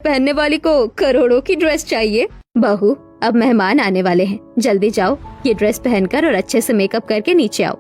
पहनने वाली को करोड़ों की ड्रेस चाहिए। बहू, अब मेहमान आने वाले हैं, जल्दी जाओ, ये ड्रेस पहनकर और अच्छे से मेकअप करके नीचे आओ।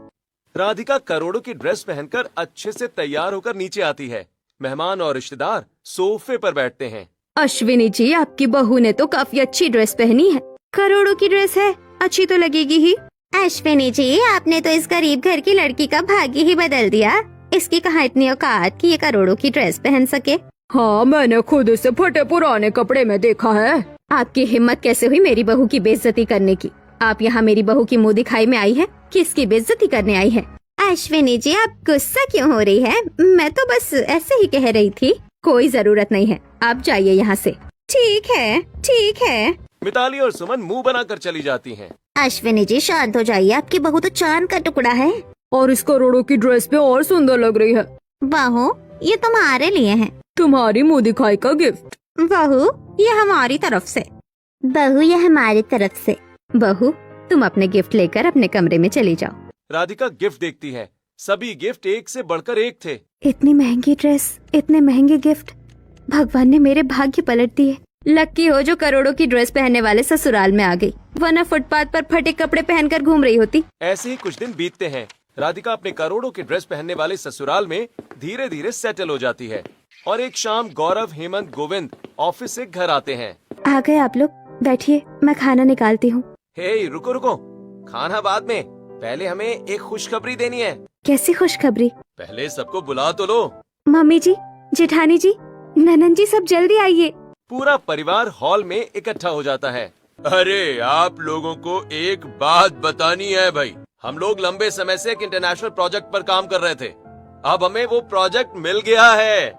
राधिका करोड़ों की ड्रेस पहनकर अच्छे से तैयार होकर नीचे आती है। मेहमान और रिश्तेदार सोफे पर बैठते हैं। अश्विनी जी, आपकी बहू ने तो काफी अच्छी ड्रेस पहनी है। करोड़ों की ड्रेस है, अच्छी तो लगेगी ही। अश्विनी जी, आपने तो इस गरीब घर की लड़की का भाग्य ही बदल दिया। इसकी कहाँ इतनी औकात कि ये करोड़ों की ड्रेस पहन सके। हाँ, मैंने खुद इसे फटे पुराने कपड़े में देखा है। आपकी हिम्मत कैसे हुई मेरी बहू की बेइज्जती करने की? आप यहाँ मेरी बहू की मुंह दिखाई में आई है, किसकी बेइज्जती करने आई है? अश्विनी जी, आप गुस्सा क्यों हो रही है? मैं तो बस ऐसे ही कह रही थी। कोई जरूरत नहीं है, आप जाइए यहाँ से। ठीक है, ठीक है। मिताली और सुमन मुंह बनाकर चली जाती हैं। अश्विनी जी, शांत हो जाइए, आपकी बहू तो चांद का टुकड़ा है। और इस करोड़ों की ड्रेस पे और सुंदर लग रही है। बहू, ये तुम्हारे लिए है। तुम्हारी मुंह दिखाई का गिफ्ट। बहू, ये हमारी तरफ से। बहू, ये हमारी तरफ से। बहू, तुम अपने गिफ्ट लेकर अपने कमरे में चली जाओ। राधिका गिफ्ट देखती है। सभी गिफ्ट एक से बढ़कर एक थे। इतनी महंगी ड्रेस, इतने महंगे गिफ्ट, भगवान ने मेरे भाग्य पलट दिए। लक्की हो जो करोड़ों की ड्रेस पहनने वाले ससुराल में आ गई, वरना फुटपाथ पर फटे कपड़े पहनकर घूम रही होती। ऐसे ही कुछ दिन बीतते हैं। राधिका अपने करोड़ों की ड्रेस पहनने वाले ससुराल में धीरे धीरे सेटल हो जाती है। और एक शाम गौरव, हेमंत, गोविंद ऑफिस से घर आते हैं। आ गए आप लोग, बैठिए, मैं खाना निकालती हूँ। हे, रुको रुको, खाना बाद में, पहले हमें एक खुशखबरी देनी है। कैसी खुशखबरी? पहले सबको बुला तो लो। मम्मी जी, जेठानी जी, ननन जी, सब जल्दी आइए। पूरा परिवार हॉल में इकट्ठा हो जाता है। अरे, आप लोगों को एक बात बतानी है भाई। हम लोग लंबे समय से एक इंटरनेशनल प्रोजेक्ट पर काम कर रहे थे। अब हमें वो प्रोजेक्ट मिल गया है।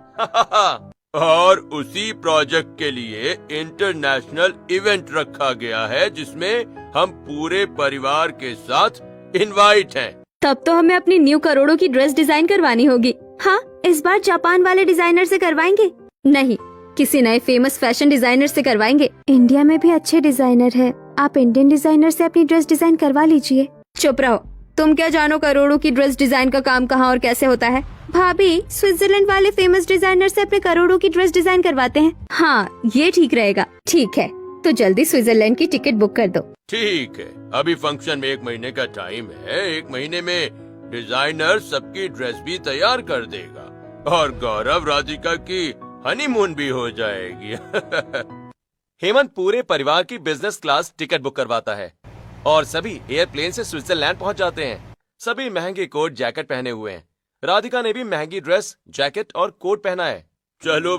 और उसी प्रोजेक्ट के लिए इंटरनेशनल इवेंट रखा गया है, जिसमें हम पूरे परिवार के साथ इनवाइट हैं। तब तो हमें अपनी न्यू करोड़ों की ड्रेस डिजाइन करवानी होगी। हाँ, इस बार जापान वाले डिजाइनर से करवाएंगे? नहीं, किसी नए फेमस फैशन डिजाइनर से करवाएंगे। इंडिया में भी अच्छे डिजाइनर है, आप इंडियन डिजाइनर से अपनी ड्रेस डिजाइन करवा लीजिए। चुप रहो, तुम क्या जानो करोड़ों की ड्रेस डिजाइन का काम कहाँ और कैसे होता है? भाभी, स्विट्जरलैंड वाले फेमस डिजाइनर से अपने करोड़ों की ड्रेस डिजाइन करवाते हैं। हाँ, ये ठीक रहेगा। ठीक है, तो जल्दी स्विट्जरलैंड की टिकट बुक कर दो। ठीक है, अभी फंक्शन में 1 महीने का टाइम है। 1 महीने में डिजाइनर सबकी ड्रेस भी तैयार कर देगा और गौरव, राधिका की हनीमून भी हो जाएगी। हेमंत पूरे परिवार की बिजनेस क्लास टिकट बुक करवाता है और सभी एयरप्लेन से स्विट्जरलैंड पहुंच जाते हैं। सभी महंगे कोट जैकेट पहने हुए हैं। राधिका ने भी महंगी ड्रेस, जैकेट और कोट पहना है। चलो